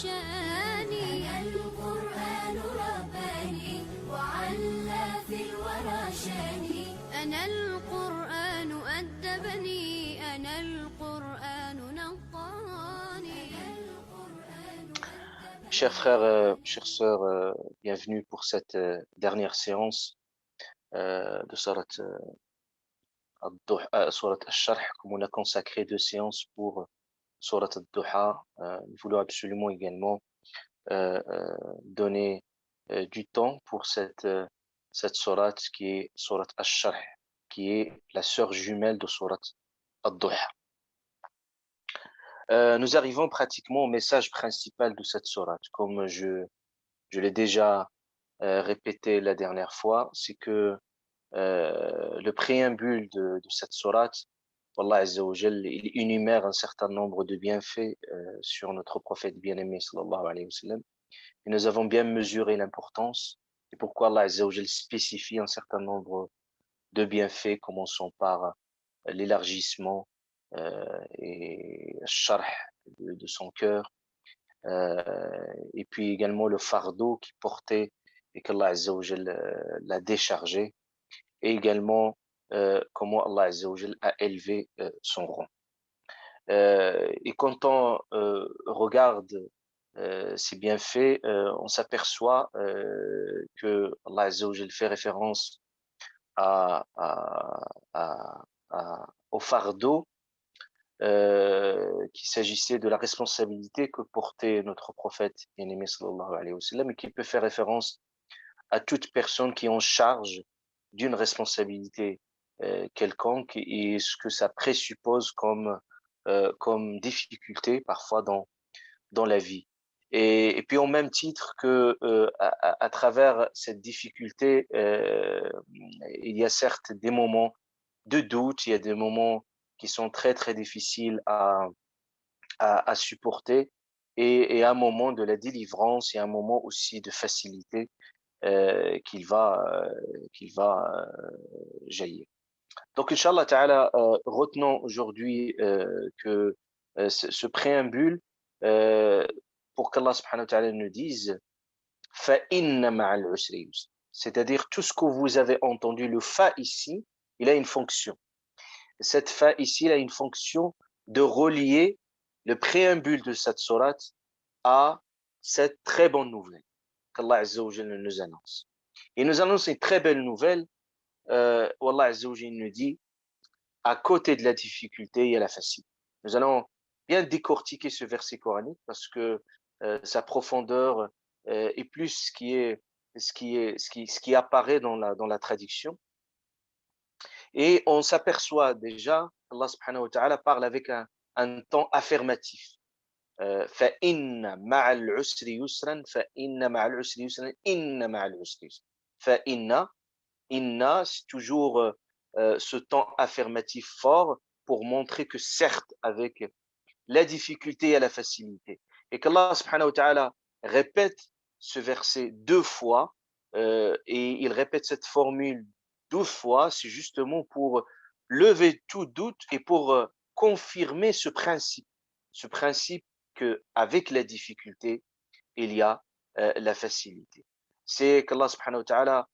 شاني. أنا القرآن رباني وعلى في الورى شاني. أنا القرآن أدبني. أنا القرآن نقاني. Chers frères, chères sœurs, bienvenue pour cette dernière séance de Surat Surat Al-Sharh, comme on a consacré 2 séances pour Surat Al-Duha. Nous voulons absolument également donner du temps pour cette Surat qui est Surat Al-Sharh, qui est la sœur jumelle de Surat Al-Duha. Nous arrivons pratiquement au message principal de cette sourate. Comme je l'ai déjà répété la dernière fois, c'est que le préambule de cette sourate, Allah Azza wa Jal, il énumère un certain nombre de bienfaits sur notre prophète bien-aimé sallallahu alayhi wa sallam. Et nous avons bien mesuré l'importance et pourquoi Allah Azza wa Jal spécifie un certain nombre de bienfaits, commençant par l'élargissement et le sharh de son cœur, et puis également le fardeau qui portait et qu'Allah Azza wa Jal l'a déchargé, et également comment Allah Azza wa Jal a élevé son rang. Et quand on regarde ces bienfaits, on s'aperçoit que Allah Azza wa Jal fait référence au fardeau, qu'il s'agissait de la responsabilité que portait notre prophète bien-aimé sallallahu alayhi wa sallam, et qu'il peut faire référence à toute personne qui est en charge d'une responsabilité quelconque et ce que ça présuppose comme difficulté parfois dans la vie. Et puis au même titre que à travers cette difficulté, il y a certes des moments de doute, il y a des moments qui sont très très difficiles à supporter, et un moment de la délivrance et un moment aussi de facilité qu'il va jaillir. Donc Inch'Allah Ta'ala, retenons aujourd'hui que ce préambule, pour qu'Allah subhanahu wa ta'ala nous dise fa inna ma'al usri yusra, c'est-à-dire tout ce que vous avez entendu, le fa ici, il a une fonction. Cette fa ici, il a une fonction de relier le préambule de cette sourate à cette très bonne nouvelle qu'Allah Azza wa Jalla nous annonce. Il nous annonce une très belle nouvelle où Allah Azza wa Jalla nous dit, à côté de la difficulté, il y a la facilité. Nous allons bien décortiquer ce verset coranique parce que sa profondeur est plus ce qui apparaît dans la traduction. Et on s'aperçoit déjà, Allah subhanahu wa ta'ala parle avec un ton affirmatif. فَإِنَّ مَعَ الْعُسْرِ يُسْرًا فَإِنَّ مَعَ الْعُسْرِ يُسْرًا إِنَّ مَعَ الْعُسْرِ يُسْرًا. Inna, c'est toujours ce ton affirmatif fort pour montrer que certes, avec la difficulté et la facilité. Et qu'Allah subhanahu wa ta'ala répète ce verset 2 fois, et il répète cette formule 12 fois, c'est justement pour lever tout doute et pour confirmer ce principe que avec la difficulté, il y a la facilité. C'est qu'Allah subhanahu wa ta'ala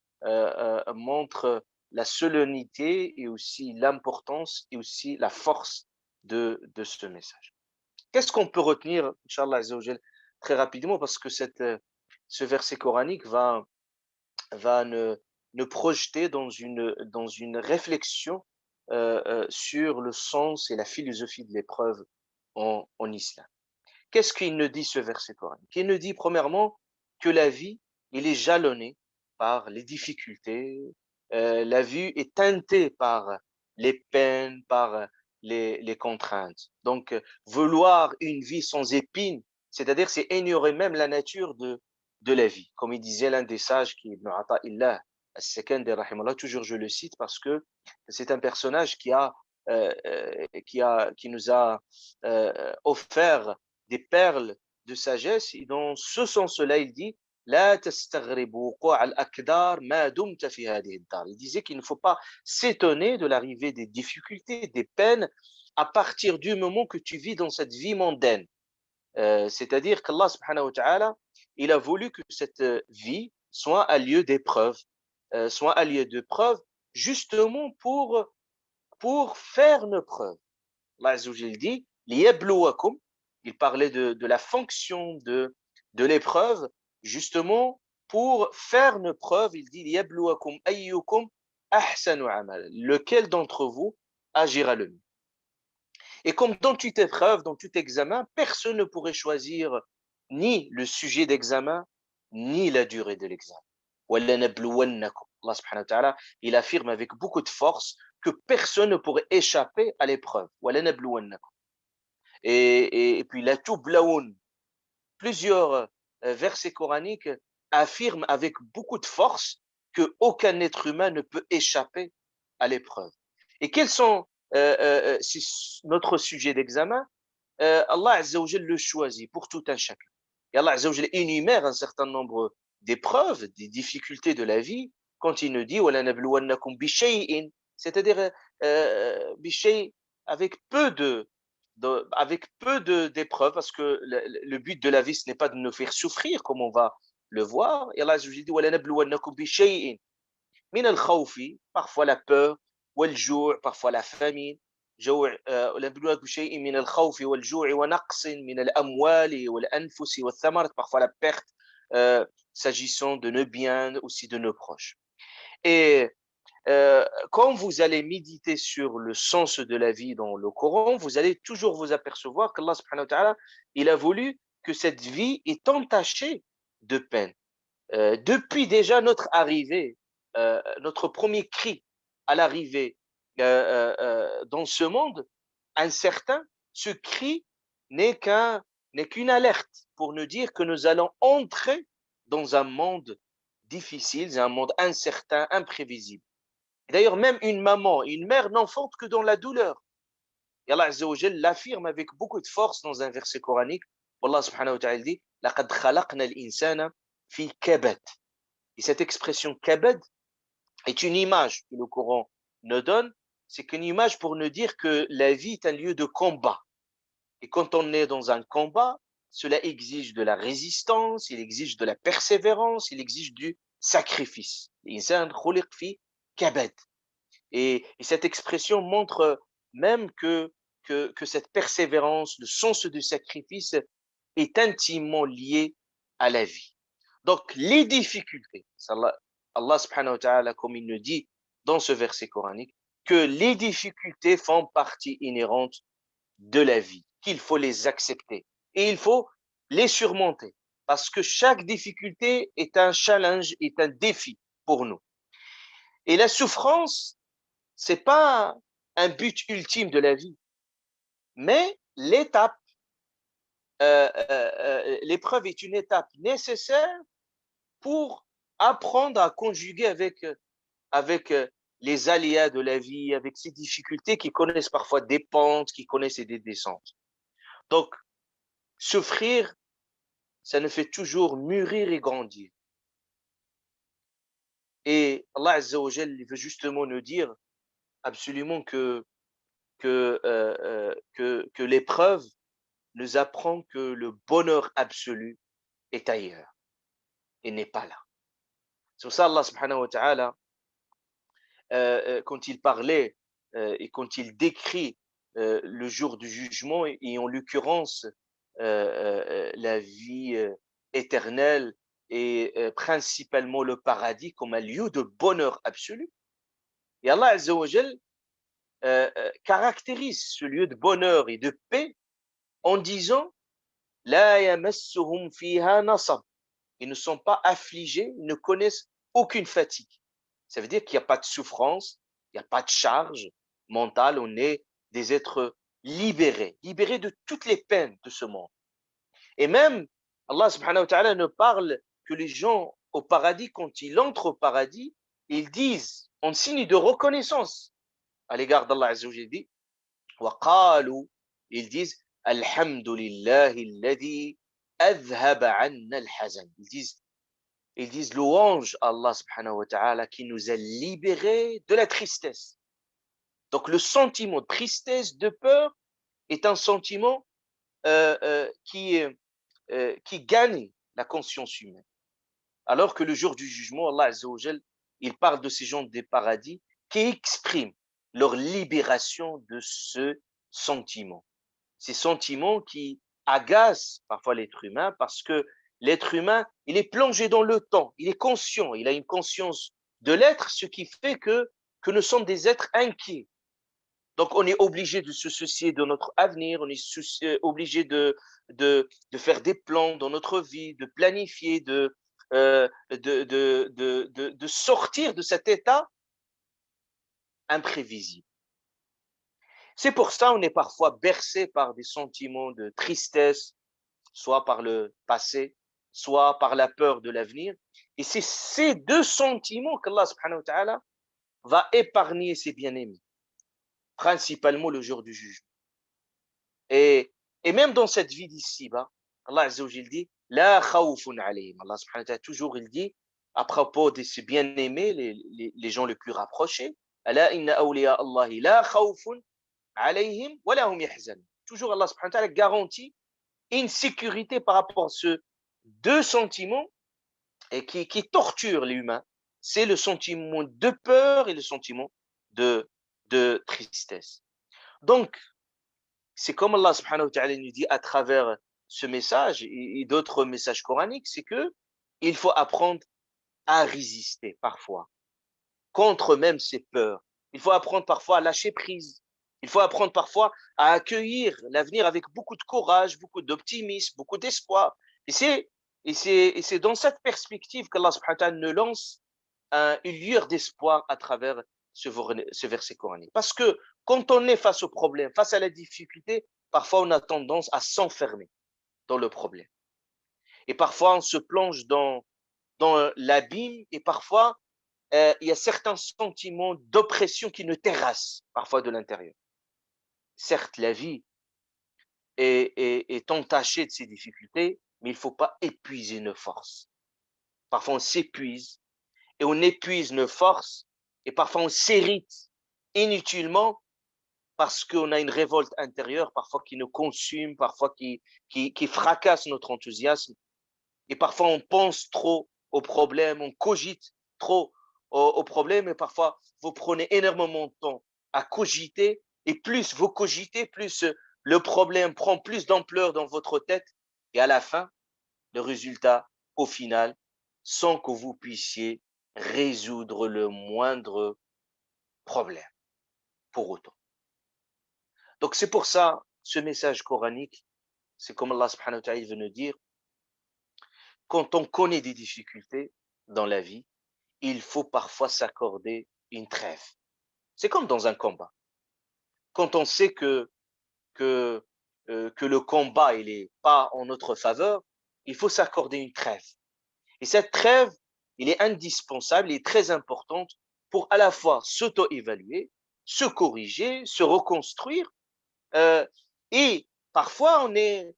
montre la solennité et aussi l'importance et aussi la force de ce message. Qu'est-ce qu'on peut retenir, Inch'Allah Azza wa Jal, très rapidement, parce que ce verset coranique va nous projeter dans une réflexion sur le sens et la philosophie de l'épreuve en islam. Qu'est-ce qu'il nous dit ce verset coranique? Il nous dit premièrement que la vie, il est jalonnée par les difficultés, la vie est teintée par les peines, par les contraintes. Donc, vouloir une vie sans épines, c'est-à-dire c'est ignorer même la nature de la vie. Comme il disait l'un des sages, qui est Ibn Ata'illah As-Sakandari rahimahullah, toujours je le cite parce que c'est un personnage qui nous a offert des perles de sagesse, et dans ce sens-là, il dit il disait qu'il ne faut pas s'étonner de l'arrivée des difficultés, des peines, à partir du moment que tu vis dans cette vie mondaine. C'est-à-dire qu'Allah subhanahu wa ta'ala, il a voulu que cette vie soit un lieu d'épreuve, soit un lieu de preuve, justement pour faire nos preuves. Allah Azza wa Jal dit, liyabluwakum, il parlait de la fonction de l'épreuve, justement pour faire nos preuves, il dit, liyabluwakum ayyukum ahsanu amal, lequel d'entre vous agira le mieux. Et comme dans toute épreuve, dans tout examen, personne ne pourrait choisir ni le sujet d'examen, ni la durée de l'examen. Allah subhanahu wa ta'ala, il affirme avec beaucoup de force que personne ne pourrait échapper à l'épreuve. Et puis la Tublaoun, plusieurs versets coraniques affirment avec beaucoup de force qu'aucun être humain ne peut échapper à l'épreuve. Et quels sont c'est notre sujet d'examen? Allah Azza wa Jal le choisit pour tout un chacun. Et Allah Azza wa Jal énumère un certain nombre d'épreuves, des difficultés de la vie, quand il nous dit وَلَنَبْلُوَنَّكُمْ بِشَيْءٍ, c'est-à-dire بِشَيْءٍ avec peu d'épreuves, parce que le but de la vie, ce n'est pas de nous faire souffrir, comme on va le voir. Et Allah Azza wa Jal dit وَلَنَبْلُوَنَّكُمْ بِشَيْءٍ من الخوف, parfois la peur, والجوع, parfois la famine, جوع ولنبلوكم بشيء من الخوف والجوع ونقص من الأموال والأنفس والثمرات, parfois la perte s'agissant de nos biens, aussi de nos proches. Et quand vous allez méditer sur le sens de la vie dans le Coran, vous allez toujours vous apercevoir qu'Allah subhanahu wa ta'ala, il a voulu que cette vie est entachée de peine. Depuis déjà notre arrivée, notre premier cri à l'arrivée dans ce monde incertain, ce cri n'est qu'une alerte pour nous dire que nous allons entrer dans un monde difficile, un monde incertain, imprévisible. D'ailleurs, même une maman, une mère n'enfante que dans la douleur. Et Allah Azza wa Jal l'affirme avec beaucoup de force dans un verset coranique. Allah subhanahu wa ta'ala dit لَقَدْ خَلَقْنَا الْإِنسَانَ فِي كَبَدٍ. Et cette expression kabad est une image que le Coran nous donne. C'est qu'une image pour nous dire que la vie est un lieu de combat. Et quand on est dans un combat, cela exige de la résistance, il exige de la persévérance, il exige du sacrifice. L'insan khuliq fi kabad. Et cette expression montre même que cette persévérance, le sens du sacrifice est intimement lié à la vie. Donc, les difficultés, Allah subhanahu wa ta'ala, comme il nous dit dans ce verset coranique, que les difficultés font partie inhérente de la vie, qu'il faut les accepter et il faut les surmonter parce que chaque difficulté est un challenge, est un défi pour nous. Et la souffrance, c'est pas un but ultime de la vie, mais l'épreuve est une étape nécessaire pour apprendre à conjuguer avec les aléas de la vie, avec ces difficultés qui connaissent parfois des pentes, qui connaissent des descentes. Donc, souffrir, ça nous fait toujours mûrir et grandir. Et Allah Azza wa Jal veut justement nous dire absolument que l'épreuve nous apprend que le bonheur absolu est ailleurs et n'est pas là. C'est pour ça Allah subhanahu wa ta'ala, quand il parlait et quand il décrit le jour du jugement et en l'occurrence la vie éternelle et principalement le paradis comme un lieu de bonheur absolu. Et Allah Azza wa Jal caractérise ce lieu de bonheur et de paix en disant La yamassuhum fiha nasab. Ils ne sont pas affligés, ils ne connaissent aucune fatigue. Ça veut dire qu'il n'y a pas de souffrance, il n'y a pas de charge mentale, on est des êtres libérés de toutes les peines de ce monde. Et même, Allah subhanahu wa ta'ala ne parle que les gens au paradis, quand ils entrent au paradis, ils disent, en signe de reconnaissance à l'égard d'Allah Azza wa Jalla, وَقَالُوا, ils disent, Alhamdulillahi alladhi adhaba anna al-hazan. Ils disent louange à Allah subhanahu wa ta'ala qui nous a libérés de la tristesse. Donc le sentiment de tristesse, de peur est un sentiment qui gagnent la conscience humaine. Alors que le jour du jugement, Allah Azza wa Jal, il parle de ces gens des paradis qui expriment leur libération de ce sentiment. Ces sentiments qui agacent parfois l'être humain parce que l'être humain, il est plongé dans le temps, il est conscient, il a une conscience de l'être, ce qui fait que nous sommes des êtres inquiets. Donc, on est obligé de se soucier de notre avenir, on est obligé de faire des plans dans notre vie, de planifier, de sortir de cet état imprévisible. C'est pour ça qu'on est parfois bercé par des sentiments de tristesse, soit par le passé, soit par la peur de l'avenir. Et c'est ces deux sentiments qu'Allah subhanahu wa ta'ala va épargner ses bien-aimés, principalement le jour du jugement. Et, et même dans cette vie d'ici-bas, Allah Azza wa Jal dit La khawfun alayhim. Allah subhanahu wa ta'ala, toujours, il dit, à propos de ses bien-aimés, les gens les plus rapprochés, Ala inna awliya Allahi la khawfun alayhim wa lahum yahzanun. Toujours, Allah subhanahu wa ta'ala garantit une sécurité par rapport à ce deux sentiments et qui torturent l'humain. C'est le sentiment de peur et le sentiment de tristesse. Donc, c'est comme Allah subhanahu wa ta'ala nous dit à travers ce message et d'autres messages coraniques, c'est que il faut apprendre à résister parfois contre même ses peurs. Il faut apprendre parfois à lâcher prise. Il faut apprendre parfois à accueillir l'avenir avec beaucoup de courage, beaucoup d'optimisme, beaucoup d'espoir. Et c'est dans cette perspective qu'Allah subhanahu wa ta'ala nous lance une lueur d'espoir à travers ce verset coranique. Parce que quand on est face au problème, face à la difficulté, parfois on a tendance à s'enfermer dans le problème. Et parfois on se plonge dans l'abîme et parfois il y a certains sentiments d'oppression qui nous terrassent parfois de l'intérieur. Certes, la vie est entachée de ces difficultés, mais il ne faut pas épuiser nos forces. Parfois on s'épuise et on épuise nos forces et parfois on s'irrite inutilement parce qu'on a une révolte intérieure, parfois qui nous consume, parfois qui fracasse notre enthousiasme. Et parfois, on pense trop aux problèmes, on cogite trop aux problèmes, et parfois, vous prenez énormément de temps à cogiter, et plus vous cogitez, plus le problème prend plus d'ampleur dans votre tête, et à la fin, le résultat, au final, sans que vous puissiez résoudre le moindre problème pour autant. Donc c'est pour ça, ce message coranique, c'est comme Allah subhanahu wa ta'ala veut nous dire, quand on connaît des difficultés dans la vie, il faut parfois s'accorder une trêve. C'est comme dans un combat. Quand on sait que le combat il est pas en notre faveur, il faut s'accorder une trêve. Et cette trêve, il est indispensable, il est très importante pour à la fois s'auto-évaluer, se corriger, se reconstruire. Et parfois, on est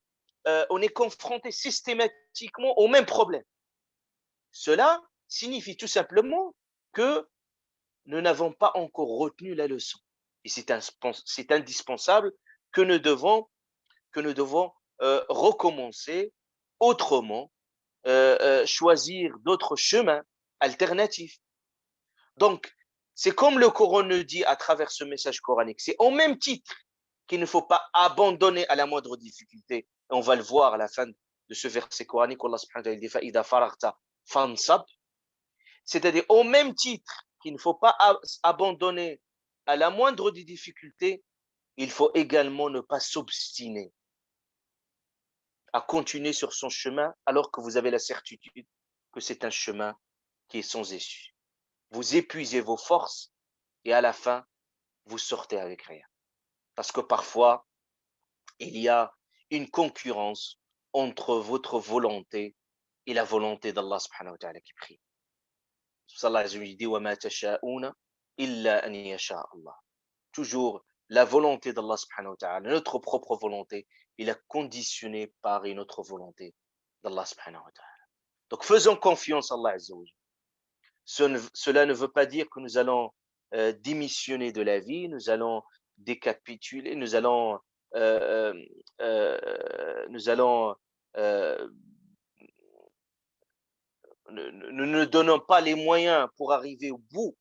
confronté systématiquement au même problème. Cela signifie tout simplement que nous n'avons pas encore retenu la leçon. Et c'est indispensable que nous devons recommencer autrement, choisir d'autres chemins alternatifs. Donc, c'est comme le Coran nous dit à travers ce message coranique, c'est au même titre qu'il ne faut pas abandonner à la moindre difficulté. Et on va le voir à la fin de ce verset coranique, Allah subhanahu wa ta'ala dit فَإِذَا فَرَغْتَ فَانْصَبْ. C'est-à-dire au même titre qu'il ne faut pas abandonner à la moindre des difficultés, il faut également ne pas s'obstiner à continuer sur son chemin alors que vous avez la certitude que c'est un chemin qui est sans issue. Vous épuisez vos forces et à la fin, vous sortez avec rien. Parce que parfois, il y a une concurrence entre votre volonté et la volonté d'Allah subhanahu wa ta'ala qui prie. Allah dit وَمَا تَشَاءُونَ إِلَّا أَنْ يَشَاءَ اللَّهُ. Toujours la volonté d'Allah subhanahu wa ta'ala, notre propre volonté, il est conditionné par une autre volonté d'Allah subhanahu wa ta'ala. Donc faisons confiance à Allah azza wa jalla. Cela ne veut pas dire que nous allons démissionner de la vie, nous allons décapituler, nous allons nous allons, euh, nous ne donnons pas les moyens pour arriver au bout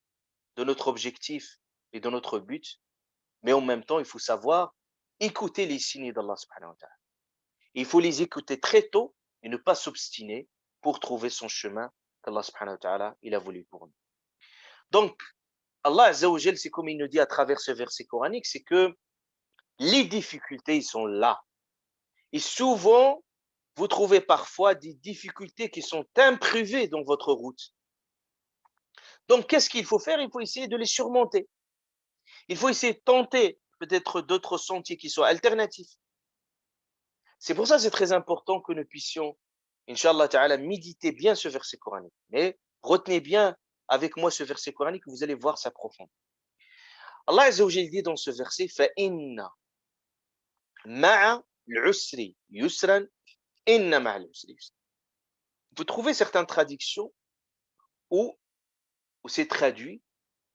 de notre objectif et de notre but, mais en même temps, il faut savoir écouter les signes d'Allah subhanahu wa ta'ala. Il faut les écouter très tôt et ne pas s'obstiner pour trouver son chemin qu'Allah subhanahu wa ta'ala il a voulu pour nous. Donc, Allah Azza wa Jal, c'est comme il nous dit à travers ce verset coranique, c'est que les difficultés, ils sont là. Et souvent, vous trouvez parfois des difficultés qui sont imprévues dans votre route. Donc, qu'est-ce qu'il faut faire? Il faut essayer de les surmonter. Il faut essayer de tenter peut-être d'autres sentiers qui soient alternatifs. C'est pour ça que c'est très important que nous puissions, Inch'Allah Ta'ala, méditer bien ce verset coranique. Mais retenez bien avec moi ce verset coranique, vous allez voir sa profondeur. Allah Azza wa Jalla dit dans ce verset, فَإِنَّ مَعَ الْعُسْرِ يُسْرًا إِنَّ مَعَ الْعُسْرِ يُسْرًا. Vous trouvez certaines traductions où c'est traduit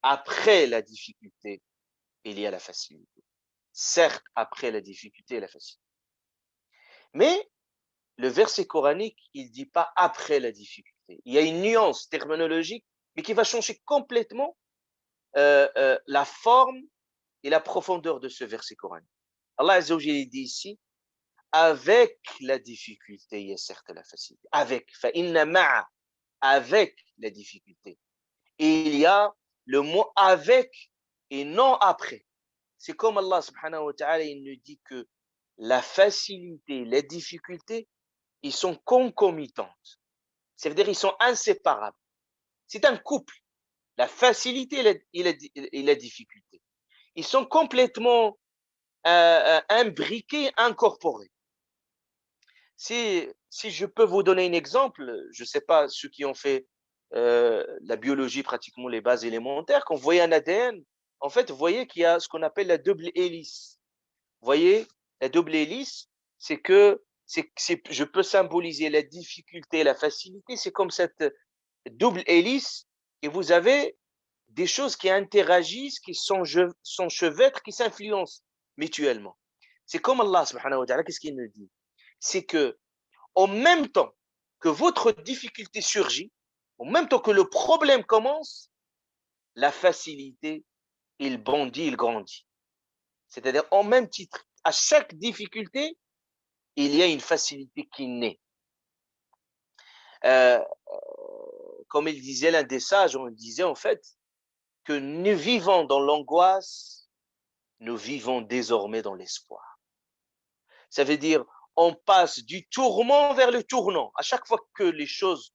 après la difficulté, il y a la facilité. Certes, après la difficulté et la facilité. Mais le verset coranique, il ne dit pas après la difficulté. Il y a une nuance terminologique, mais qui va changer complètement la forme et la profondeur de ce verset coranique. Allah Azza wa Jalla dit ici, avec la difficulté, il y a certes la facilité. Avec, فَإِنَّ مَعَ, avec la difficulté. Et il y a le mot avec et non après. C'est comme Allah subhanahu wa ta'ala, il nous dit que la facilité, la difficulté, ils sont concomitantes. C'est-à-dire ils sont inséparables. C'est un couple. La facilité et la difficulté. Ils sont complètement imbriqués, incorporés. Si je peux vous donner un exemple, je ne sais pas, ceux qui ont fait la biologie, pratiquement les bases élémentaires, quand vous voyez un ADN, en fait, vous voyez qu'il y a ce qu'on appelle la double hélice. Vous voyez, la double hélice, c'est que je peux symboliser la difficulté et la facilité, c'est comme cette double hélice, et vous avez des choses qui interagissent, qui s'enchevêtrent, qui s'influencent mutuellement. C'est comme Allah subhanahu wa ta'ala, qu'est-ce qu'il nous dit? C'est que, en même temps que votre difficulté surgit, en même temps que le problème commence, la facilité, il bondit, il grandit. C'est-à-dire, en même titre, à chaque difficulté, il y a une facilité qui naît. Comme il disait l'un des sages, on disait en fait que nous vivons dans l'angoisse, nous vivons désormais dans l'espoir. Ça veut dire, on passe du tourment vers le tournant. À chaque fois que les choses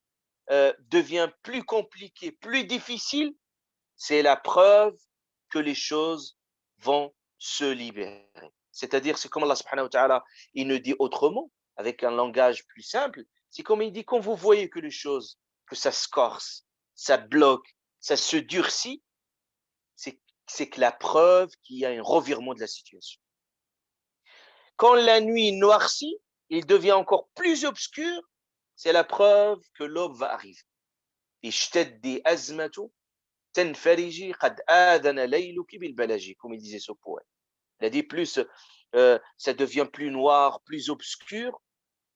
deviennent plus compliquées, plus difficiles, c'est la preuve que les choses vont se libérer. C'est-à-dire, c'est comme Allah subhanahu wa ta'ala, il nous dit autrement, avec un langage plus simple, c'est comme il dit, quand vous voyez que les choses, que ça se corse, ça bloque, ça se durcit, c'est que la preuve qu'il y a un revirement de la situation. Quand la nuit noircit, il devient encore plus obscur, c'est la preuve que l'aube va arriver. اشتدي أزمة تنفرجي قد آذن ليلك بالبلج, comme il disait ce poète. Il a dit plus ça devient plus noir, plus obscur,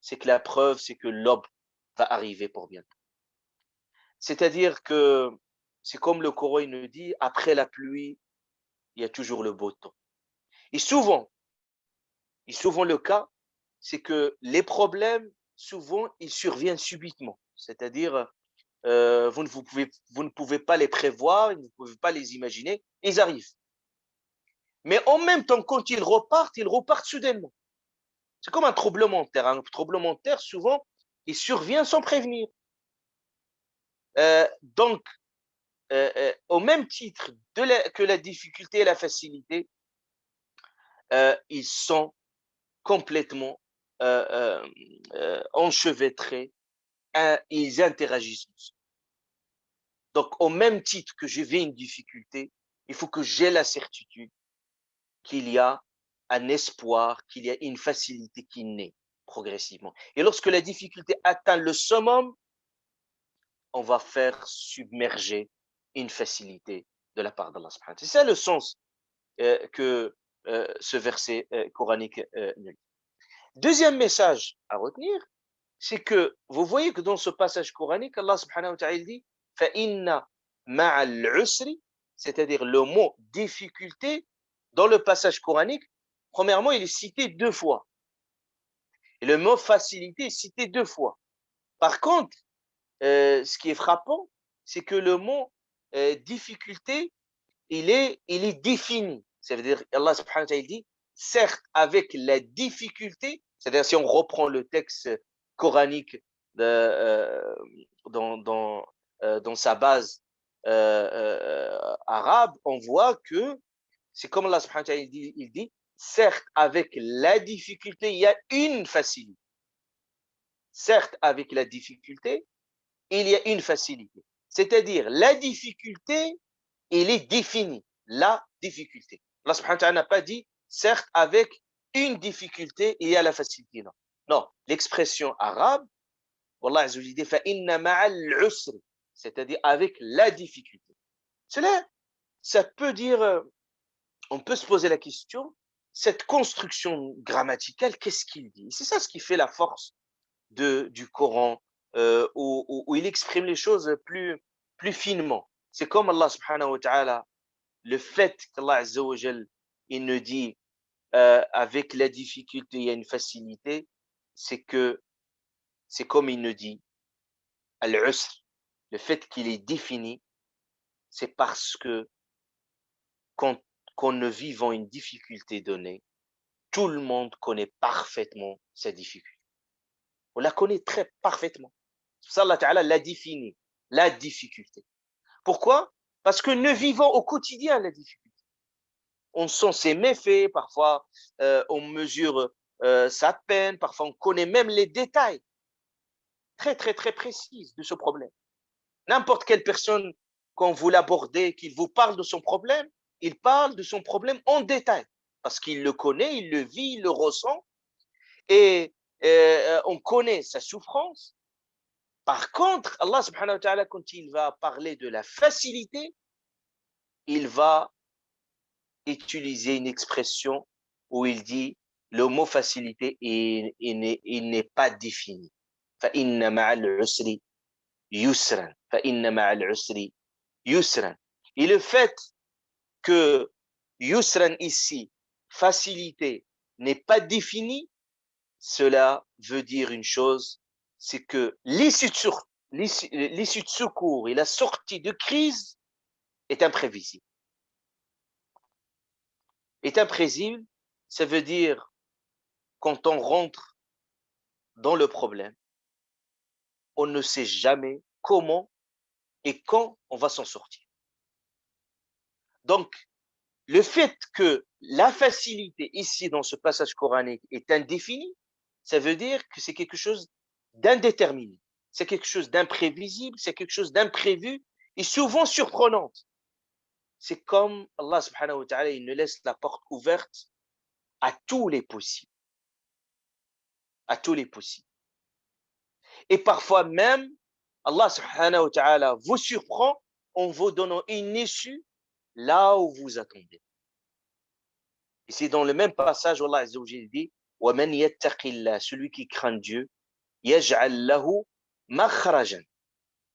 c'est que la preuve, c'est que l'aube va arriver pour bientôt. C'est-à-dire que c'est comme le Coran nous dit, après la pluie, il y a toujours le beau temps. Et souvent le cas, c'est que les problèmes, souvent, ils surviennent subitement. C'est-à-dire, vous ne pouvez pas les prévoir, vous ne pouvez pas les imaginer, ils arrivent. Mais en même temps, quand ils repartent soudainement. C'est comme un tremblement de terre. Un tremblement de terre, souvent, il survient sans prévenir. Donc, au même titre que la difficulté et la facilité, ils sont complètement enchevêtrés, ils interagissent. Donc, au même titre que je vis une difficulté, il faut que j'ai la certitude qu'il y a un espoir, qu'il y a une facilité qui naît progressivement. Et lorsque la difficulté atteint le summum, on va faire submerger une facilité de la part d'Allah subhanahu wa ta'ala. C'est ça le sens que ce verset coranique. Deuxième message à retenir, c'est que vous voyez que dans ce passage coranique, Allah subhanahu wa ta'ala dit فَإِنَّ مَعَ الْعُسْرِ, c'est-à-dire le mot difficulté dans le passage coranique. Premièrement, il est cité 2 fois. Et le mot facilité est cité 2 fois. Par contre, ce qui est frappant, c'est que le mot difficulté, il est défini. Ça veut dire, Allah subhanahu wa ta'ala dit, certes, avec la difficulté, c'est-à-dire si on reprend le texte coranique dans sa base arabe, on voit que c'est comme Allah subhanahu wa ta'ala il dit, certes, avec la difficulté, il y a une facilité. Certes, avec la difficulté, il y a une facilité. C'est-à-dire, la difficulté, il est défini. La difficulté. Allah subhanahu wa ta'ala n'a pas dit, certes, avec une difficulté, il y a la facilité. Non. Non. L'expression arabe, Wallah azza wa jalla dit, فَإِنَّ مَعَ الْعُسْرِ, c'est-à-dire avec la difficulté. Cela, ça peut dire, on peut se poser la question, cette construction grammaticale, qu'est-ce qu'il dit? C'est ça ce qui fait la force du Coran, où il exprime les choses plus finement. C'est comme Allah subhanahu wa ta'ala, le fait qu'Allah azza wa jal, il nous dit avec la difficulté il y a une facilité, c'est comme il nous dit al-usr, le fait qu'il est défini, c'est parce que quand nous vivons une difficulté donnée, tout le monde connaît parfaitement sa difficulté. On la connaît très parfaitement. C'est pour ça Allah Ta'ala l'a défini, la difficulté. Pourquoi? Parce que nous vivons au quotidien la difficulté. On sent ses méfaits, parfois on mesure sa peine, parfois on connaît même les détails très très très précis de ce problème. N'importe quelle personne, quand vous l'abordez, qu'il vous parle de son problème, il parle de son problème en détail, parce qu'il le connaît, il le vit, il le ressent, et on connaît sa souffrance. Par contre, Allah subhanahu wa ta'ala, quand il va parler de la facilité, il va utiliser une expression où il dit le mot facilité, il n'est pas défini. فَإِنَّ مَعَ الْعُسْرِ يُسْرًا. فَإِنَّ مَعَ الْعُسْرِ يُسْرًا. Et le fait que yusran ici, facilité, n'est pas défini, cela veut dire une chose, c'est que l'issue de secours et la sortie de crise est imprévisible. Est imprévisible, ça veut dire quand on rentre dans le problème, on ne sait jamais comment et quand on va s'en sortir. Donc, le fait que la facilité ici dans ce passage coranique est indéfinie, ça veut dire que c'est quelque chose d'indéterminé, c'est quelque chose d'imprévisible, c'est quelque chose d'imprévu et souvent surprenante. C'est comme Allah subhanahu wa ta'ala, il nous laisse la porte ouverte à tous les possibles. À tous les possibles. Et parfois même, Allah subhanahu wa ta'ala vous surprend en vous donnant une issue là où vous attendez. Et c'est dans le même passage où Allah azza wa jalla dit وَمَنْ يَتَّقِ اللَّهِ, celui qui craint Dieu, يَجْعَلْ لَهُ مَخْرَجًا.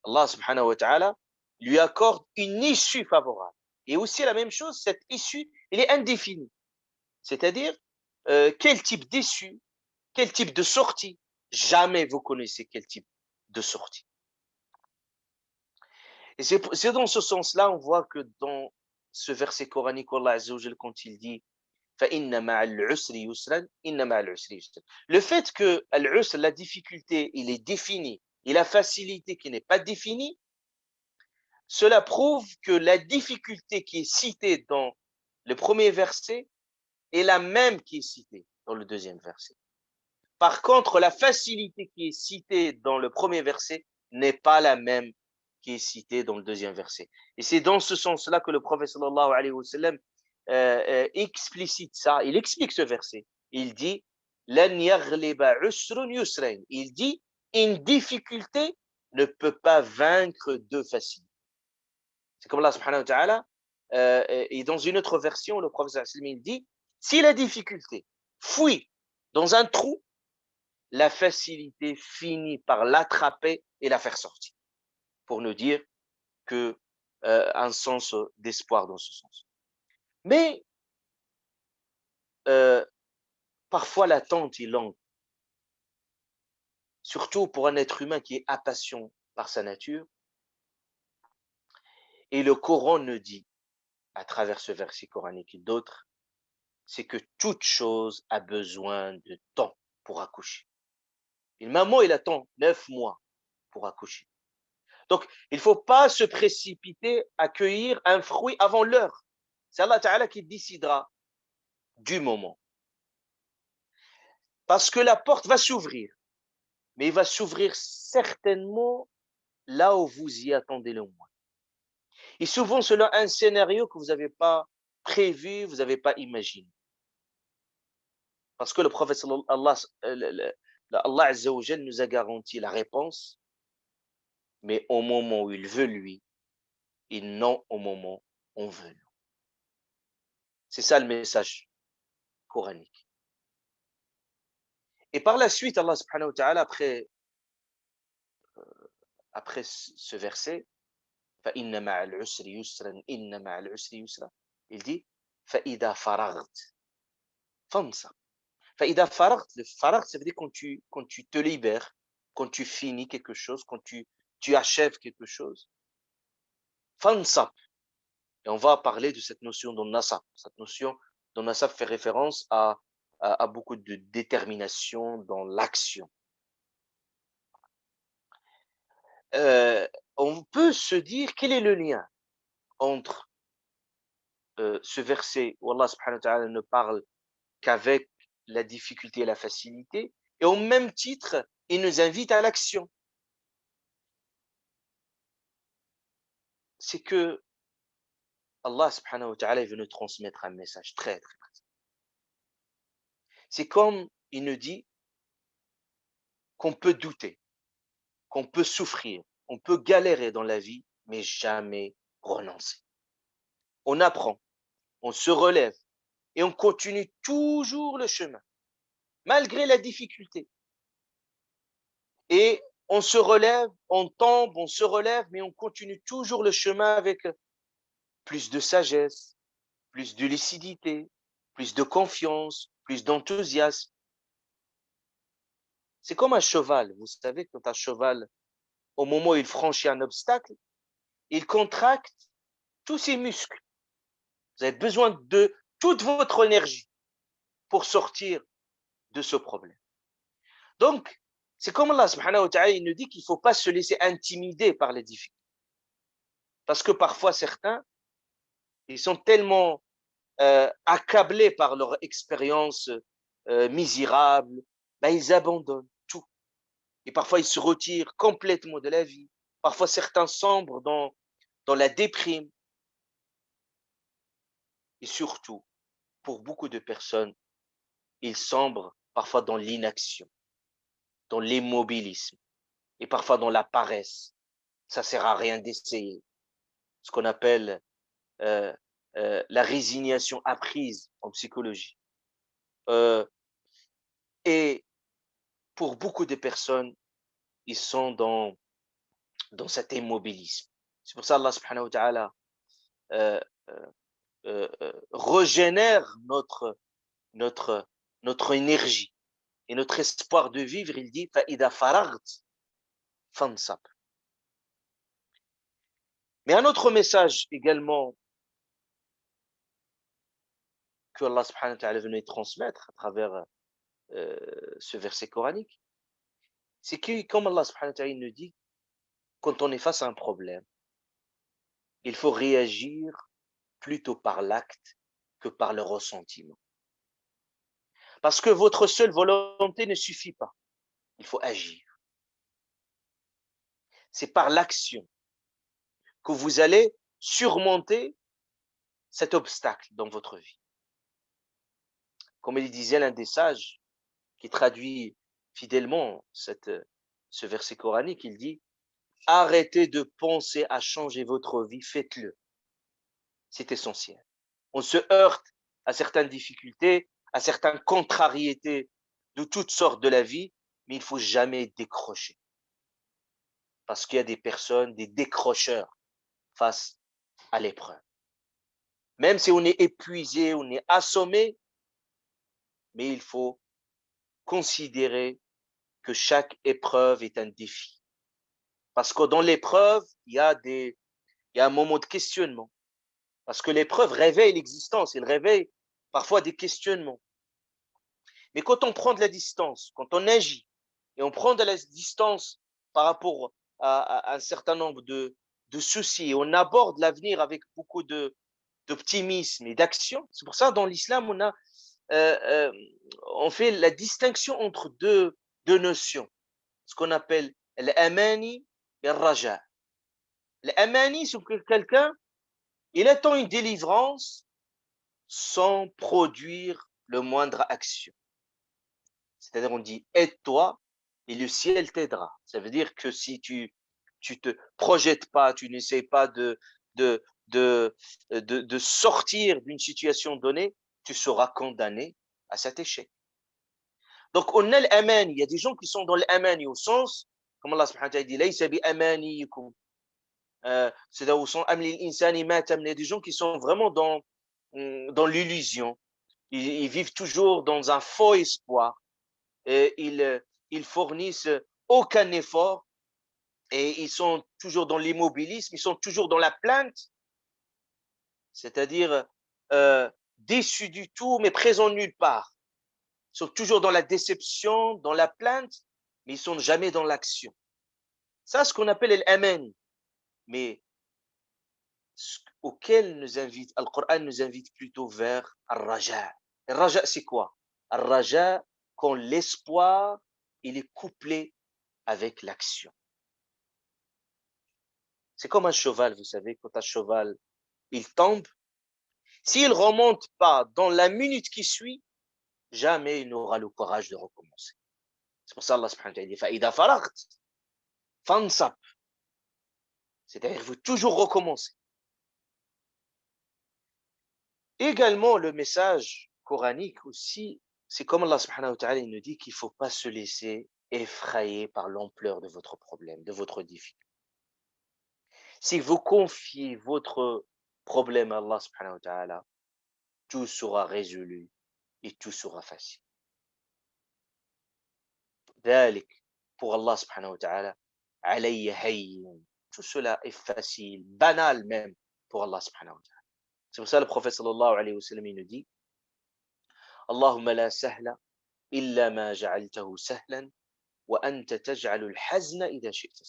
Allah subhanahu wa ta'ala lui accorde une issue favorable. Et aussi la même chose, cette issue, elle est indéfinie. C'est-à-dire, quel type d'issue, quel type de sortie, jamais vous connaissez quel type de sortie. Et c'est dans ce sens-là, on voit que dans ce verset coranique, Allah azza wa jalla, quand il dit فَإِنَّ مَعَ الْعُسْرِ يُسْرًا, إِنَّ مَعَ الْعُسْرِ يُسْرًا. Le fait que l'usr, la difficulté, il est défini, et la facilité qui n'est pas définie, cela prouve que la difficulté qui est citée dans le premier verset est la même qui est citée dans le deuxième verset. Par contre, la facilité qui est citée dans le premier verset n'est pas la même qui est citée dans le deuxième verset. Et c'est dans ce sens-là que le prophète sallallahu alayhi wa sallam explicite ça. Il explique ce verset. Il dit لَنْ يَغْلِبَ عُسْرٌ يُسْرَيْنِ. Il dit une difficulté ne peut pas vaincre deux facilités. C'est comme Allah subhanahu wa ta'ala, et dans une autre version, le prophète sallallahu alayhi wa sallam, il dit Si la difficulté fuit dans un trou, la facilité finit par l'attraper et la faire sortir, pour nous dire que un sens d'espoir dans ce sens. Mais parfois l'attente est longue, surtout pour un être humain qui est impatient par sa nature. Et le Coran nous dit, à travers ce verset coranique et d'autres, c'est que toute chose a besoin de temps pour accoucher. Une maman, elle attend 9 mois pour accoucher. Donc, il ne faut pas se précipiter à cueillir un fruit avant l'heure. C'est Allah Ta'ala qui décidera du moment. Parce que la porte va s'ouvrir, mais il va s'ouvrir certainement là où vous y attendez le moins. Et souvent, selon un scénario que vous n'avez pas prévu, vous n'avez pas imaginé. Parce que le prophète Allah Azza wa Jal nous a garanti la réponse, mais au moment où il veut lui, et non au moment où on veut nous. C'est ça le message coranique. Et par la suite, Allah subhanahu wa ta'ala, après ce verset, فَإِنَّ مَعَ الْعُسْرِ يُسْرًا إِنَّ مَعَ الْعُسْرِ يُسْرًا, il dit فَإِذَا فَرَغْتَ فَانْصَبْ. فَإِذَا فَرَغْتَ, le faragh, ça veut dire quand tu te libères, quand tu finis quelque chose, quand tu achèves quelque chose. فَانْصَبْ. Et on va parler de cette notion de nasab. Cette notion de nasab fait référence à beaucoup de détermination dans l'action. On peut se dire quel est le lien entre ce verset où Allah subhanahu wa ta'ala ne parle qu'avec la difficulté et la facilité, et au même titre, il nous invite à l'action. C'est que Allah subhanahu wa ta'ala veut nous transmettre un message très, très précis. C'est comme il nous dit qu'on peut douter, qu'on peut souffrir, on peut galérer dans la vie, mais jamais renoncer. On apprend, on se relève et on continue toujours le chemin, malgré la difficulté. Et on se relève, on tombe, on se relève, mais on continue toujours le chemin avec plus de sagesse, plus de lucidité, plus de confiance, plus d'enthousiasme. C'est comme un cheval. Vous savez, quand un cheval, au moment où il franchit un obstacle, il contracte tous ses muscles. Vous avez besoin de toute votre énergie pour sortir de ce problème. Donc, c'est comme Allah subhanahu wa ta'ala, il nous dit qu'il ne faut pas se laisser intimider par les difficultés. Parce que parfois, certains, ils sont tellement accablés par leur expérience misérable, ben, ils abandonnent tout. Et parfois, ils se retirent complètement de la vie. Parfois, certains sombrent dans la déprime. Et surtout, pour beaucoup de personnes, ils sombrent parfois dans l'inaction, dans l'immobilisme et parfois dans la paresse. Ça sert à rien d'essayer. Ce qu'on appelle la résignation apprise en psychologie. Et pour beaucoup de personnes, ils sont dans cet immobilisme. C'est pour ça Allah subhanahu wa ta'ala régénère notre énergie et notre espoir de vivre. Il dit فَإِذَا فَرَغْتَ فَانْصَبْ. Mais un autre message également que Allah subhanahu wa ta'ala venait transmettre à travers ce verset coranique, c'est que, comme Allah subhanahu wa ta'ala nous dit, quand on est face à un problème, il faut réagir plutôt par l'acte que par le ressentiment. Parce que votre seule volonté ne suffit pas. Il faut agir. C'est par l'action que vous allez surmonter cet obstacle dans votre vie. Comme il disait l'un des sages, qui traduit fidèlement ce verset coranique, il dit « Arrêtez de penser à changer votre vie, faites-le. » C'est essentiel. On se heurte à certaines difficultés, à certaines contrariétés de toutes sortes de la vie, mais il ne faut jamais décrocher. Parce qu'il y a des personnes, des décrocheurs face à l'épreuve. Même si on est épuisé, on est assommé, mais il faut considérer que chaque épreuve est un défi. Parce que dans l'épreuve, il y a un moment de questionnement. Parce que l'épreuve réveille l'existence, elle réveille parfois des questionnements. Mais quand on prend de la distance, quand on agit et on prend de la distance par rapport à un certain nombre de soucis, on aborde l'avenir avec beaucoup d'optimisme et d'action. C'est pour ça dans l'islam, euh, euh, on fait la distinction entre deux notions, ce qu'on appelle l'amani et le raja. L'amani, c'est que quelqu'un, il attend une délivrance sans produire le moindre action. C'est-à-dire, on dit aide-toi et le ciel t'aidera. Ça veut dire que si tu te projettes pas, tu n'essaies pas de, de, de sortir d'une situation donnée, tu seras condamné à cet échec. Donc, on a l'aman. Il y a des gens qui sont dans l'amani au sens, comme Allah subhanahu wa ta'ala dit, laysa bi amaniyikum. C'est-à-dire au sens, amli l'insani ma tamna. Il y a des gens qui sont vraiment dans l'illusion. Ils vivent toujours dans un faux espoir. Et ils fournissent aucun effort et ils sont toujours dans l'immobilisme, ils sont toujours dans la plainte, c'est-à-dire déçus du tout, mais présents nulle part. Ils sont toujours dans la déception, dans la plainte, mais ils sont jamais dans l'action. Ça, ce qu'on appelle l'amen, mais auquel nous invite, le Coran nous invite plutôt vers al-raja. Le raja, c'est quoi? Al-raja, quand l'espoir, il est couplé avec l'action. C'est comme un cheval, vous savez, quand un cheval, il tombe, s'il ne remonte pas dans la minute qui suit, jamais il n'aura le courage de recommencer. C'est pour ça Allah subhanahu wa ta'ala dit فَإِذَا فَرَغْتَ فَانْصَبْ. C'est-à-dire qu'il faut toujours recommencer. Également, le message coranique aussi, c'est comme Allah subhanahu wa ta'ala nous dit qu'il ne faut pas se laisser effrayer par l'ampleur de votre problème, de votre difficulté. Si vous confiez votre problème à Allah subhanahu wa ta'ala, tout sera résolu et tout sera facile. ذلك, pour Allah subhanahu wa ta'ala, alayya hayyin. Tout cela est facile, banal même pour Allah subhanahu wa ta'ala. C'est pour ça le prophète sallallahu alayhi wa sallam il nous dit Allahumma la sahla illa ma ja'altahu sahlan wa anta taj'alu al-hazna idha shi'ta.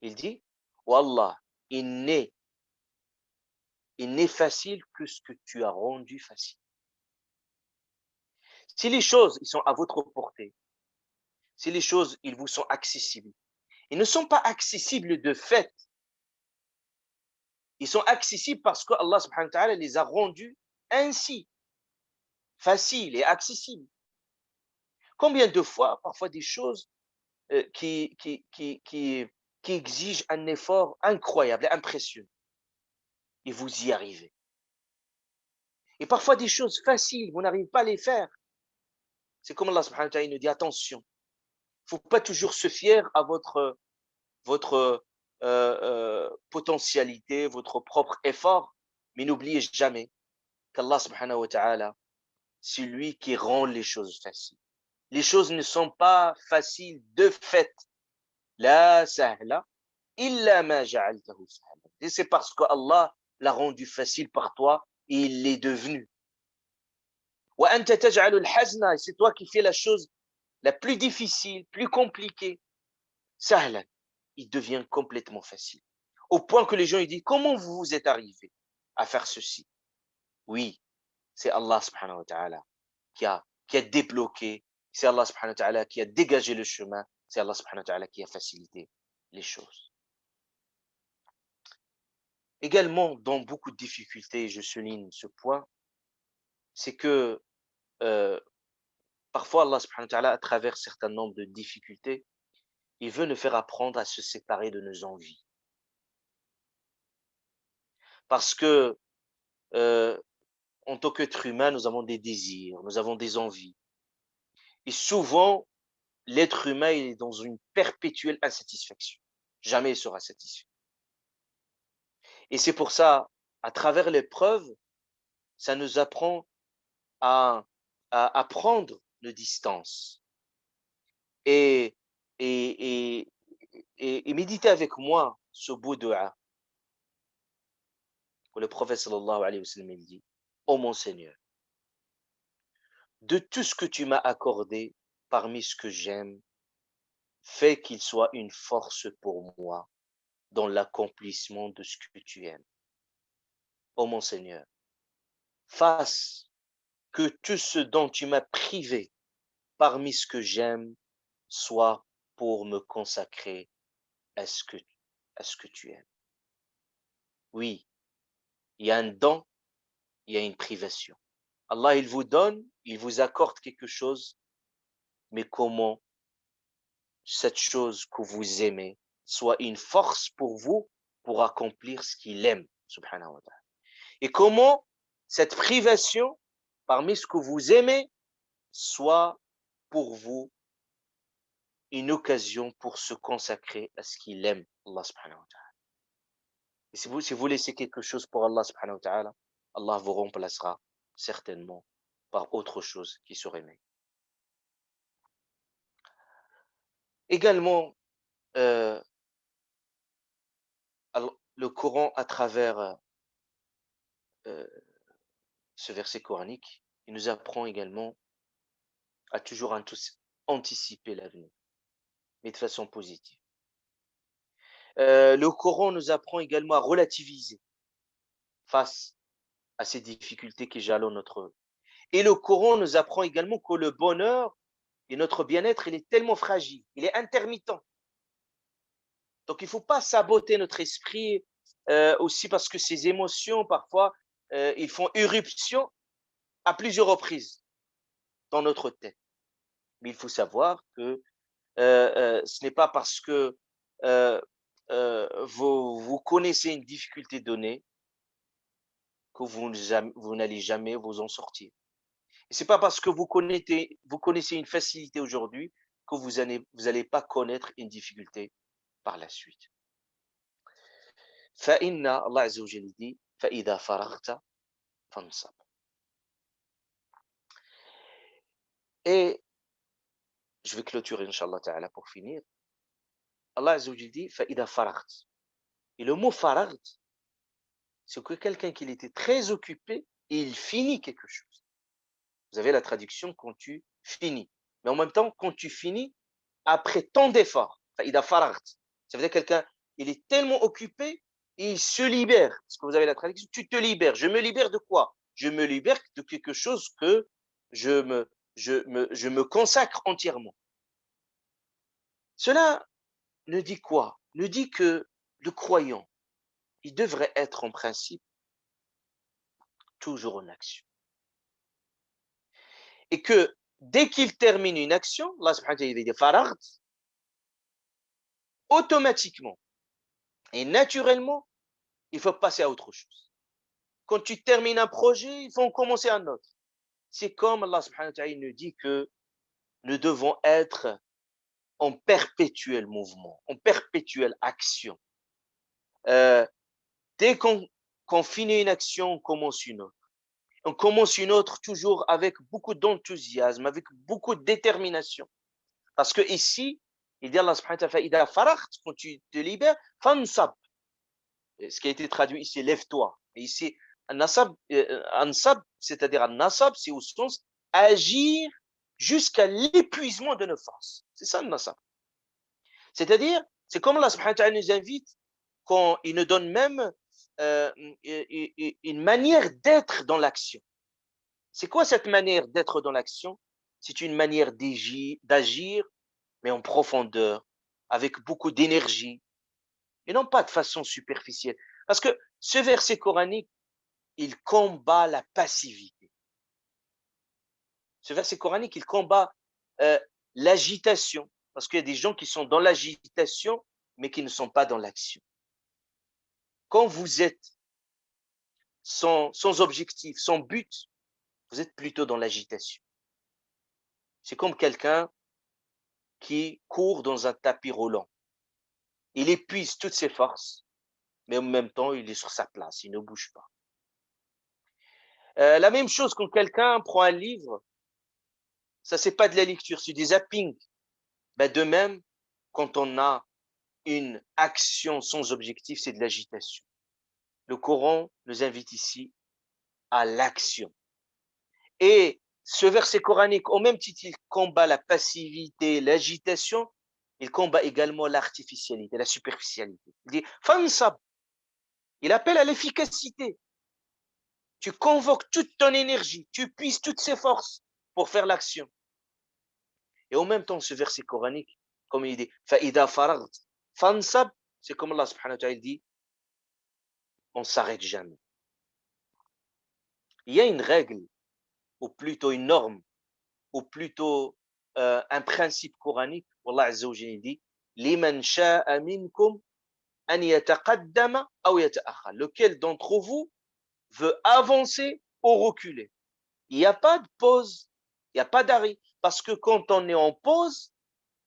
Il dit oh Allah, il n'est facile que ce que tu as rendu facile. Si les choses ils sont à votre portée, si les choses ils vous sont accessibles, ils ne sont pas accessibles de fait. Ils sont accessibles parce que Allah subhanahu wa ta'ala les a rendus ainsi, faciles et accessibles. Combien de fois, parfois des choses qui exigent un effort incroyable et impressionnant. Et vous y arrivez. Et parfois des choses faciles, vous n'arrivez pas à les faire. C'est comme Allah subhanahu wa ta'ala nous dit, attention, il ne faut pas toujours se fier à votre potentialité, votre propre effort, mais n'oubliez jamais qu'Allah subhanahu wa ta'ala, c'est lui qui rend les choses faciles. Les choses ne sont pas faciles de fait. La sahla illa ma ja'altahu sahla. Et c'est parce que Allah l'a rendu facile par toi et il l'est devenu. Wa anta taj'alu al-hazna, c'est toi qui fais la chose la plus difficile, plus compliquée. Sahla, il devient complètement facile. Au point que les gens ils disent comment vous êtes arrivé à faire ceci? Oui, c'est Allah subhanahu wa ta'ala qui a débloqué, c'est Allah subhanahu wa ta'ala qui a dégagé le chemin, c'est Allah subhanahu wa ta'ala qui a facilité les choses. Également, dans beaucoup de difficultés, je souligne ce point, c'est que euh, parfois Allah subhanahu wa ta'ala, à travers certains nombres de difficultés, il veut nous faire apprendre à se séparer de nos envies. Parce que en tant qu'être humain, nous avons des désirs, nous avons des envies. Et souvent, l'être humain il est dans une perpétuelle insatisfaction. Jamais il sera satisfait. Et c'est pour ça, à travers l'épreuve, ça nous apprend à, à prendre nos distances. Et, et, et, et méditez avec moi ce beau dua que le prophète sallallahu alayhi wa sallam il dit: Ô mon Seigneur, de tout ce que tu m'as accordé parmi ce que j'aime, fais qu'il soit une force pour moi dans l'accomplissement de ce que tu aimes. Ô mon Seigneur, fasse que tout ce dont tu m'as privé parmi ce que j'aime soit pour me consacrer à ce que, à ce que tu aimes. Oui, il y a un don, il y a une privation. Allah, il vous donne, il vous accorde quelque chose, mais comment cette chose que vous aimez soit une force pour vous pour accomplir ce qu'il aime, subhanahu wa ta'ala. Et comment cette privation, parmi ce que vous aimez, soit pour vous une occasion pour se consacrer à ce qu'il aime, Allah subhanahu wa ta'ala. Et si vous laissez quelque chose pour Allah subhanahu wa ta'ala, Allah vous remplacera certainement par autre chose qui serait meilleur. Également, euh, le Coran, à travers euh, ce verset coranique, il nous apprend également à toujours anticiper l'avenir, mais de façon positive. Le Coran nous apprend également à relativiser face à ces difficultés qui jalonnent notre vie. Et le Coran nous apprend également que le bonheur et notre bien-être, il est tellement fragile, il est intermittent. Donc, il ne faut pas saboter notre esprit aussi parce que ces émotions, parfois, ils font éruption à plusieurs reprises dans notre tête. Mais il faut savoir que ce n'est pas parce que vous connaissez une difficulté donnée que vous n'allez jamais vous en sortir. Et c'est pas parce que vous connaissez une facilité aujourd'hui que vous allez pas connaître une difficulté par la suite. فإن Allah Azza wa Jalla dit فإذا فرغت فانصب. Et je vais clôturer Inch'Allah Ta'ala pour finir. Allah Azza wa Jalla dit فإذا فرغت. Et le mot faragt, c'est que quelqu'un qui était très occupé, il finit quelque chose. Vous avez la traduction quand tu finis. Mais en même temps, quand tu finis, après tant d'efforts, فإذا فرغت. Ça veut dire quelqu'un, il est tellement occupé, il se libère. Parce que vous avez la traduction, tu te libères. Je me libère de quoi? Je me libère de quelque chose que je me consacre entièrement. Cela ne dit quoi? Ne dit que le croyant, il devrait être en principe toujours en action. Et que dès qu'il termine une action, Allah subhanahu wa ta'ala dit faragt, automatiquement et naturellement, il faut passer à autre chose. Quand tu termines un projet, il faut en commencer un autre. C'est comme Allah subhanahu wa ta'ala nous dit que nous devons être en perpétuel mouvement, en perpétuelle action. Dès qu'on finit une action, on commence une autre. On commence une autre toujours avec beaucoup d'enthousiasme, avec beaucoup de détermination. Parce que ici, il dit Allah subhanahu wa ta'ala, quand tu te libères, fansab. Ce qui a été traduit ici, lève-toi. Et ici, ansab, c'est-à-dire nasab, c'est au sens agir jusqu'à l'épuisement de nos forces. C'est ça le nasab. C'est-à-dire, c'est comme Allah subhanahu wa ta'ala nous invite, quand il nous donne même une manière d'être dans l'action. C'est quoi cette manière d'être dans l'action? C'est une manière d'agir, mais en profondeur, avec beaucoup d'énergie, et non pas de façon superficielle. Parce que ce verset coranique, il combat la passivité. Ce verset coranique, il combat l'agitation, parce qu'il y a des gens qui sont dans l'agitation, mais qui ne sont pas dans l'action. Quand vous êtes sans objectif, sans but, vous êtes plutôt dans l'agitation. C'est comme quelqu'un qui court dans un tapis roulant. Il épuise toutes ses forces, mais en même temps, il est sur sa place, il ne bouge pas. La même chose quand quelqu'un prend un livre, ça c'est pas de la lecture, c'est du zapping. Ben, de même, quand on a une action sans objectif, c'est de l'agitation. Le Coran nous invite ici à l'action. Et ce verset coranique, au même titre, il combat la passivité, l'agitation, il combat également l'artificialité, la superficialité. Il dit, fansab, il appelle à l'efficacité. Tu convoques toute ton énergie, tu puisses toutes ses forces pour faire l'action. Et en même temps, ce verset coranique, comme il dit, Fa'ida faragt, fansab, c'est comme Allah subhanahu wa ta'ala dit, on ne s'arrête jamais. Il y a une règle, ou plutôt une norme, ou plutôt un principe coranique, Allah Azza wa Jalla dit, liman sha'a minkum an yataqaddama aw yata'akhkhar. Lequel d'entre vous veut avancer ou reculer? Il n'y a pas de pause, il n'y a pas d'arrêt. Parce que quand on est en pause,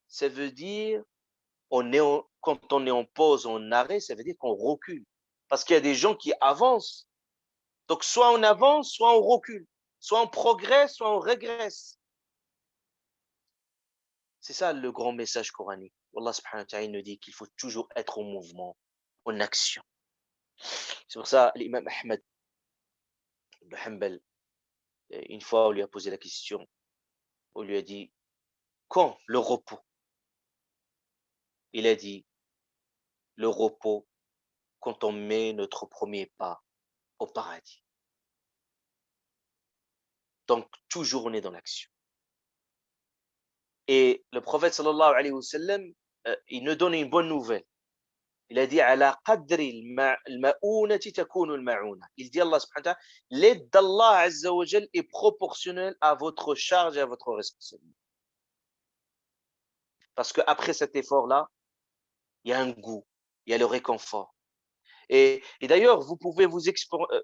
ça veut dire, quand on est en pause, en arrêt, ça veut dire qu'on recule. Parce qu'il y a des gens qui avancent. Donc, soit on avance, soit on recule. Soit on progresse, soit on régresse. C'est ça le grand message coranique. Allah subhanahu wa ta'ala nous dit qu'il faut toujours être en mouvement, en action. C'est pour ça, l'imam Ahmed ibn Hanbal, une fois, on lui a posé la question, on lui a dit, quand le repos? Il a dit, le repos, quand on met notre premier pas au paradis. Donc, toujours on est dans l'action. Et le prophète sallallahu alayhi wa sallam, il nous donne une bonne nouvelle. Il a dit, ala qadri al-ma'unati takunu al-ma'una. Il dit, Allah subhanahu wa ta'ala, l'aide d'Allah azza wa jal est proportionnelle à votre charge et à votre responsabilité. Parce qu'après cet effort-là, il y a un goût, il y a le réconfort. Et d'ailleurs, vous pouvez vous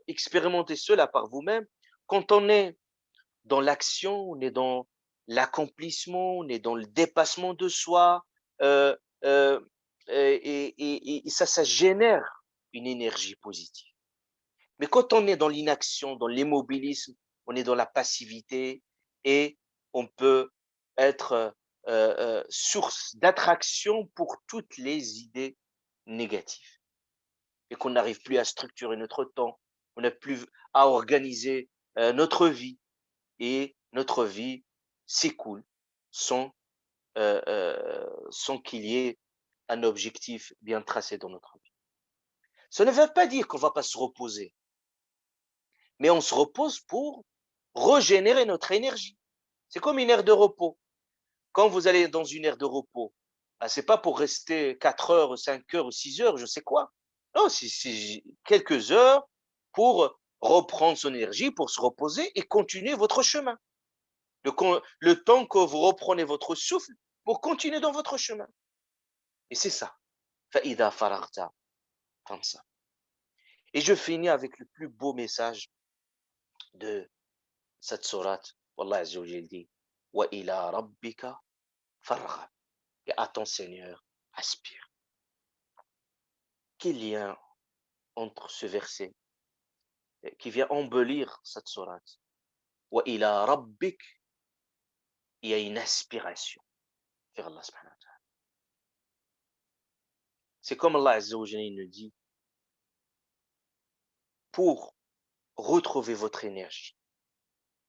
expérimenter cela par vous-même. Quand on est dans l'action, on est dans l'accomplissement, on est dans le dépassement de soi, euh, euh, et ça génère une énergie positive. Mais quand on est dans l'inaction, dans l'immobilisme, on est dans la passivité et on peut être source d'attraction pour toutes les idées négatives et qu'on n'arrive plus à structurer notre temps, on n'a plus à organiser notre vie et notre vie s'écoule sans, sans qu'il y ait un objectif bien tracé dans notre vie. Ça ne veut pas dire qu'on ne va pas se reposer, mais on se repose pour régénérer notre énergie. C'est comme une aire de repos. Quand vous allez dans une aire de repos, ben, ce n'est pas pour rester 4 heures, 5 heures ou 6 heures, je sais quoi. Non, c'est quelques heures pour reprendre son énergie, pour se reposer et continuer votre chemin. Le temps que vous reprenez votre souffle pour continuer dans votre chemin. Et c'est ça. Fa'ida faragta, comme ça. Et je finis avec le plus beau message de cette sourate. Wallah Azza wa Jal dit, wa ila rabbika farghab. Et à ton Seigneur, aspire. Quel lien entre ce verset qui vient embellir cette sourate? Wa ila rabbik, il y a une aspiration vers Allah subhanahu wa ta'ala. C'est comme Allah Azza wa Jal nous dit, pour retrouver votre énergie.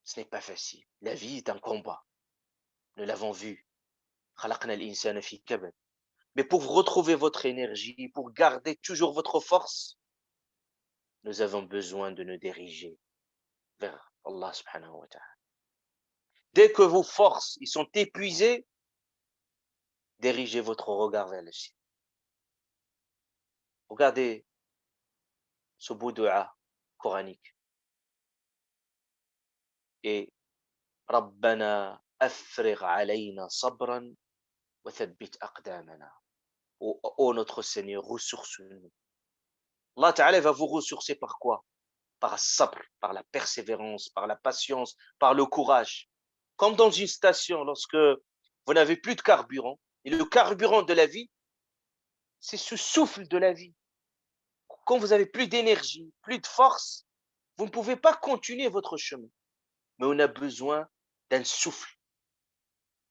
Ce n'est pas facile. La vie est un combat. Nous l'avons vu. Mais pour retrouver votre énergie, pour garder toujours votre force, nous avons besoin de nous diriger vers Allah subhanahu wa ta'ala. Dès que vos forces ils sont épuisées, dirigez votre regard vers le ciel. Regardez ce beau dua coranique. Et Rabbana afrigh alayna sabran wa thabbit aqdamana. Ô notre Seigneur, ressource-nous. Allah Ta'ala va vous ressourcer par quoi? par sabr, par la persévérance, par la patience, par le courage. Comme dans une station, lorsque vous n'avez plus de carburant, et le carburant de la vie, c'est ce souffle de la vie. Quand vous avez plus d'énergie, plus de force, vous ne pouvez pas continuer votre chemin. Mais on a besoin d'un souffle.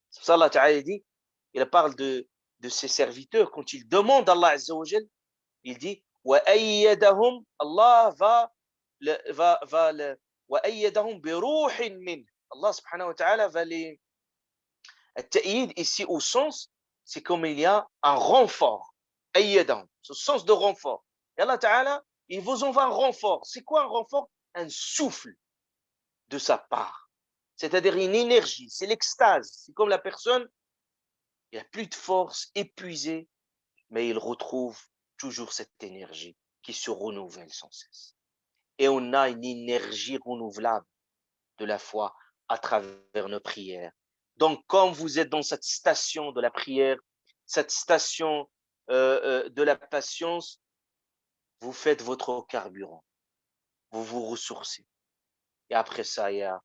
C'est pour ça Allah Ta'ala dit, il parle de ses serviteurs, quand ils demandent à Allah Azza wa Jal, il dit, وَأَيَّدَهُمْ Allah وَأَيَّدَهُمْ بِرُوحٍ مِّنْهِ Allah subhanahu wa ta'ala va les... التأييد ici au sens, c'est comme il y a un renfort. أيدهم, ce sens de renfort. Et Allah Ta'ala, il vous envoie un renfort. C'est quoi un renfort? Un souffle de sa part. C'est-à-dire une énergie, c'est l'extase. C'est comme la personne, il n'a plus de force, épuisé, mais il retrouve toujours cette énergie qui se renouvelle sans cesse. Et on a une énergie renouvelable de la foi à travers nos prières. Donc, quand vous êtes dans cette station de la prière, cette station de la patience, vous faites votre carburant, vous vous ressourcez. Et après ça, il y a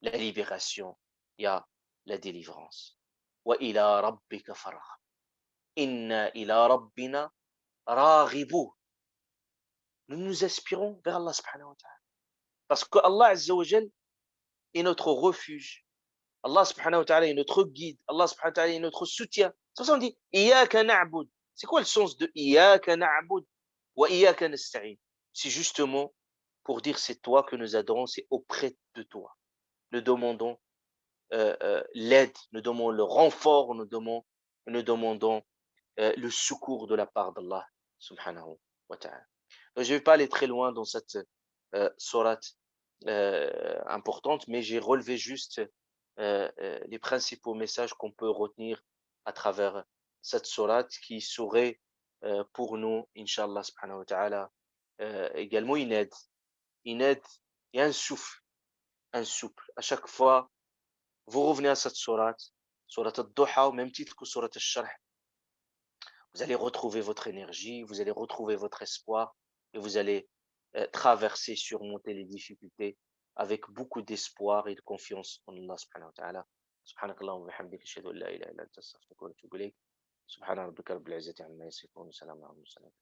la libération, il y a la délivrance. وَإِلَى رَبِّكَ فَارْغَب إِنَّا إِلَى رَبِّنَا راغبون. Nous nous aspirons vers Allah subhanahu wa ta'ala. Parce que Allah Azza wa Jal est notre refuge. Allah subhanahu wa ta'ala est notre guide. Allah subhanahu wa ta'ala est notre soutien. C'est pour ça qu'on dit Iyaka na'bud. C'est quoi le sens de Iyaka na'bud wa Iyaka nasta'in? C'est justement pour dire c'est toi que nous adorons, c'est auprès de toi. Nous demandons l'aide, nous demandons le renfort, nous demandons le secours de la part d'Allah subhanahu wa ta'ala. Donc, je ne vais pas aller très loin dans cette sourate importante, mais j'ai relevé juste les principaux messages qu'on peut retenir à travers cette sourate qui serait pour nous, Inch'Allah subhanahu wa ta'ala, également une aide et un souffle, un souffle. À chaque fois, vous revenez à cette sourate, sourate al-Duha, au même titre que sourate al-Sharh. Vous allez retrouver votre énergie, vous allez retrouver votre espoir et vous allez traverser, surmonter les difficultés avec beaucoup d'espoir et de confiance en Allah subhanahu wa ta'ala. سبحانك اللهم وبحمدك اشهد ان لا اله الا انت استغفرك واتوب اليك سبحان ربك رب العزه عما يصفون وسلام على المرسلين.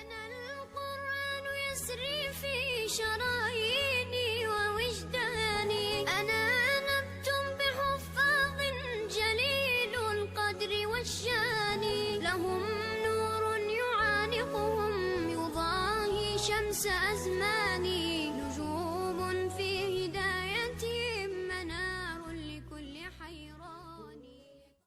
أنا القرآن يسري في شرايين